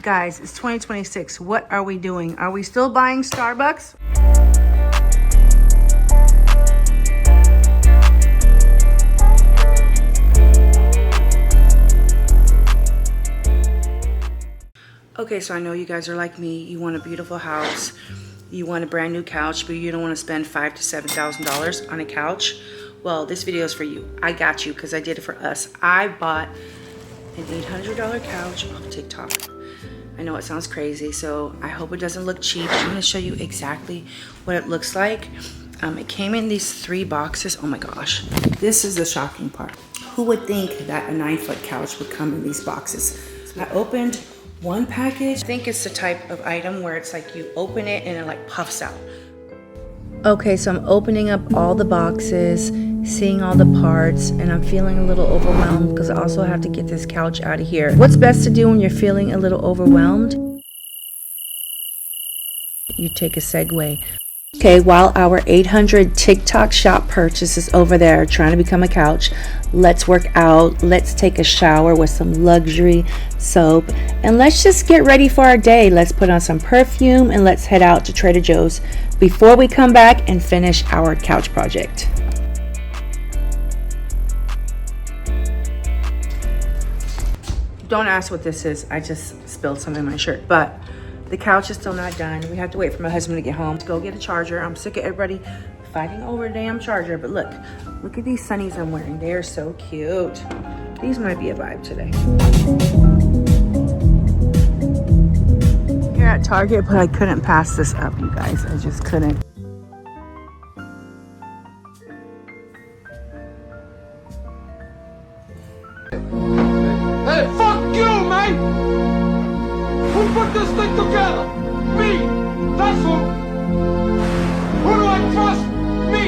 Guys, it's 2026. What are we doing? Are we still buying Starbucks? Okay, so I know you guys are like me. You want a beautiful house. You want a brand new couch, but you don't want to spend $5,000 to $7,000 on a couch. Well, this video is for you. I got you because I did it for us. I bought an $800 couch off TikTok. I know it sounds crazy, so I hope it doesn't look cheap. I'm going to show you exactly what it looks like. It came in these 3 boxes. Oh my gosh. This is the shocking part. Who would think that a 9-foot couch would come in these boxes? I opened one package. I think it's the type of item where it's like you open it and it like puffs out. Okay, so I'm opening up all the boxes, seeing all the parts, and I'm feeling a little overwhelmed because I also have to get this couch out of here. What's best to do when you're feeling a little overwhelmed? You take a segue. Okay, while our 800 TikTok shop purchase is over there trying to become a couch, let's work out, let's take a shower with some luxury soap, and let's just get ready for our day. Let's put on some perfume and let's head out to Trader Joe's before we come back and finish our couch project. Don't ask what this is. I just spilled some in my shirt, but the couch is still not done. We have to wait for my husband to get home to go get a charger. I'm sick of everybody fighting over a damn charger. But look at these sunnies I'm wearing. They are so cute. These might be a vibe today. Here at Target, but I couldn't pass this up, you guys. I just couldn't. Hey, fuck you, man! Who put this thing together? Me! That's who! Who do I trust? Me!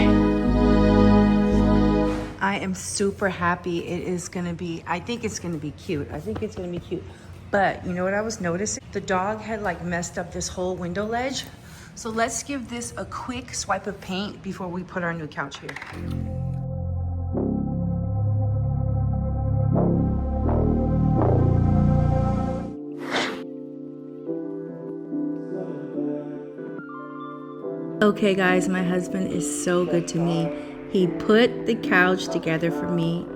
I am super happy. It is gonna be, I think it's gonna be cute. I think it's gonna be cute. But you know what I was noticing? The dog had like messed up this whole window ledge. So let's give this a quick swipe of paint before we put our new couch here. Okay guys, my husband is so good to me. He put the couch together for me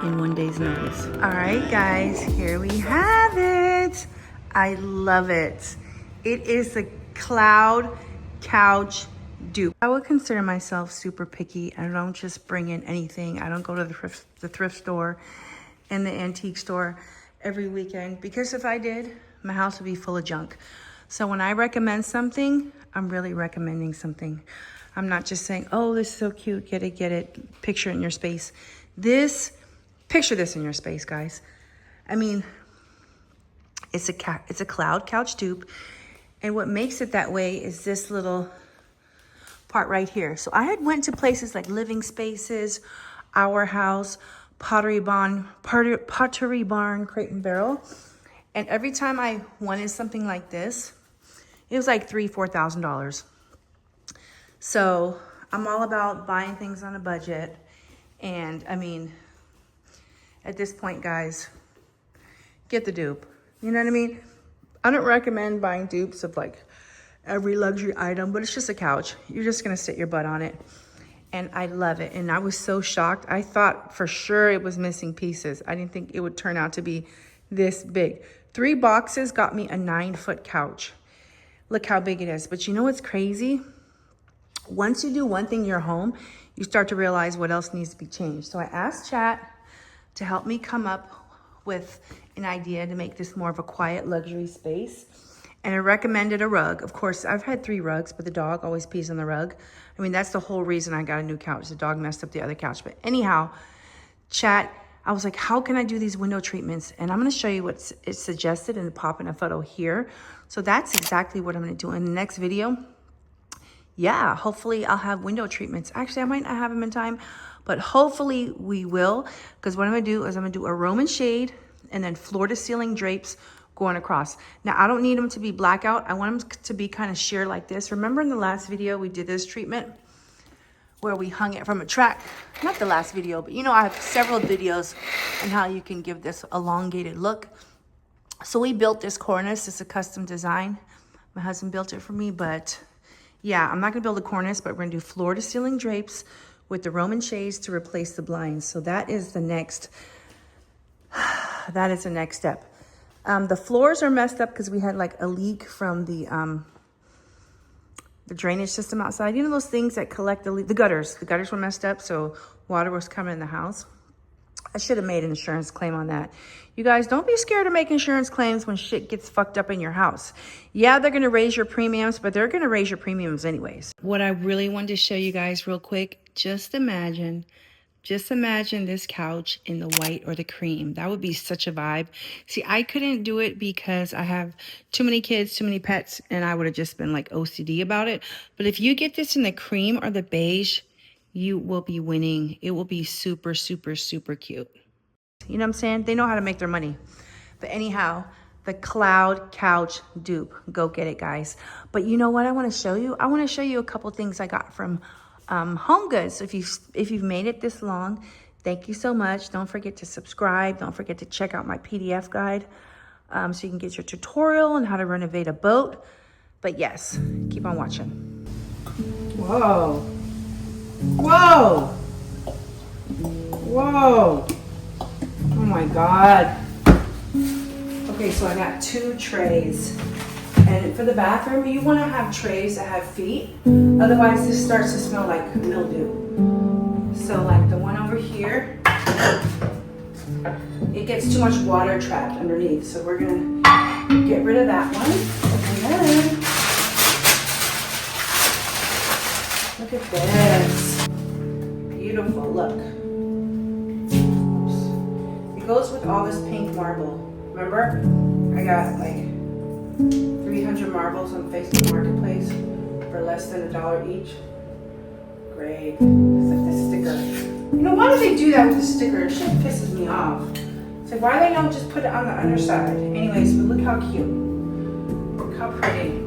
in 1 day's notice. All right guys, here we have it. I love it. It is the Cloud Couch Dupe. I would consider myself super picky. I don't just bring in anything. I don't go to the thrift store and the antique store every weekend, because if I did, my house would be full of junk. So when I recommend something, I'm really recommending something. I'm not just saying, oh, this is so cute, get it, picture it in your space. Picture this in your space, guys. I mean, it's a Cloud Couch Dupe. And what makes it that way is this little part right here. So I had went to places like Living Spaces, Our House, Pottery Barn, Crate and Barrel. And every time I wanted something like this, it was like $3,000, $4,000. So I'm all about buying things on a budget. And I mean, at this point, guys, get the dupe. You know what I mean? I don't recommend buying dupes of like every luxury item, but it's just a couch. You're just gonna sit your butt on it. And I love it. And I was so shocked. I thought for sure it was missing pieces. I didn't think it would turn out to be this big. 3 boxes got me a 9-foot couch. Look how big it is. But you know what's crazy? Once you do one thing in your home, you start to realize what else needs to be changed. So I asked Chat to help me come up with an idea to make this more of a quiet luxury space. And I recommended a rug. Of course, I've had 3 rugs, but the dog always pees on the rug. I mean, that's the whole reason I got a new couch. The dog messed up the other couch. But anyhow, Chat, I was like, how can I do these window treatments? And I'm gonna show you what it's suggested and pop in a photo here. So that's exactly what I'm gonna do in the next video. Yeah, hopefully I'll have window treatments. Actually, I might not have them in time, but hopefully we will. Because what I'm gonna do is I'm gonna do a Roman shade and then floor to ceiling drapes going across. Now, I don't need them to be blackout. I want them to be kind of sheer like this. Remember in the last video, we did this treatment where we hung it from a track? Not the last video, but you know, I have several videos on how you can give this elongated look. So we built this cornice. It's a custom design. My husband built it for me, but yeah, I'm not gonna build a cornice, but we're gonna do floor to ceiling drapes with the Roman shades to replace the blinds. So that is the next step. The floors are messed up because we had like a leak from the drainage system outside. You know those things that collect the gutters? The gutters were messed up, so water was coming in the house. I should have made an insurance claim on that. You guys, don't be scared to make insurance claims when shit gets fucked up in your house. Yeah, they're gonna raise your premiums, but they're gonna raise your premiums anyways. What I really wanted to show you guys real quick, just imagine this couch in the white or the cream. That would be such a vibe. See, I couldn't do it because I have too many kids, too many pets, and I would have just been like OCD about it. But if you get this in the cream or the beige, you will be winning. It will be super, super, super cute. You know what I'm saying? They know how to make their money. But anyhow, the Cloud Couch dupe. Go get it, guys. But you know what I want to show you? I want to show you a couple things I got from Home Goods. If you've made it this long, thank you so much. Don't forget to subscribe. Don't forget to check out my PDF guide so you can get your tutorial on how to renovate a boat. But yes, keep on watching. Whoa. Whoa. Whoa. Oh my God. Okay, so I got 2 trays. And for the bathroom, you want to have trays that have feet. Otherwise, this starts to smell like mildew. So like the one over here, it gets too much water trapped underneath. So we're going to get rid of that one. And then, look at this. Beautiful, look. Oops. It goes with all this pink marble. Remember? I got like 300 marbles on Facebook Marketplace for less than $1 each. Great. It's like the sticker. You know, why do they do that with the sticker? It shit pisses me off. It's like, why they don't just put it on the underside? Anyways, but look how cute. Look how pretty.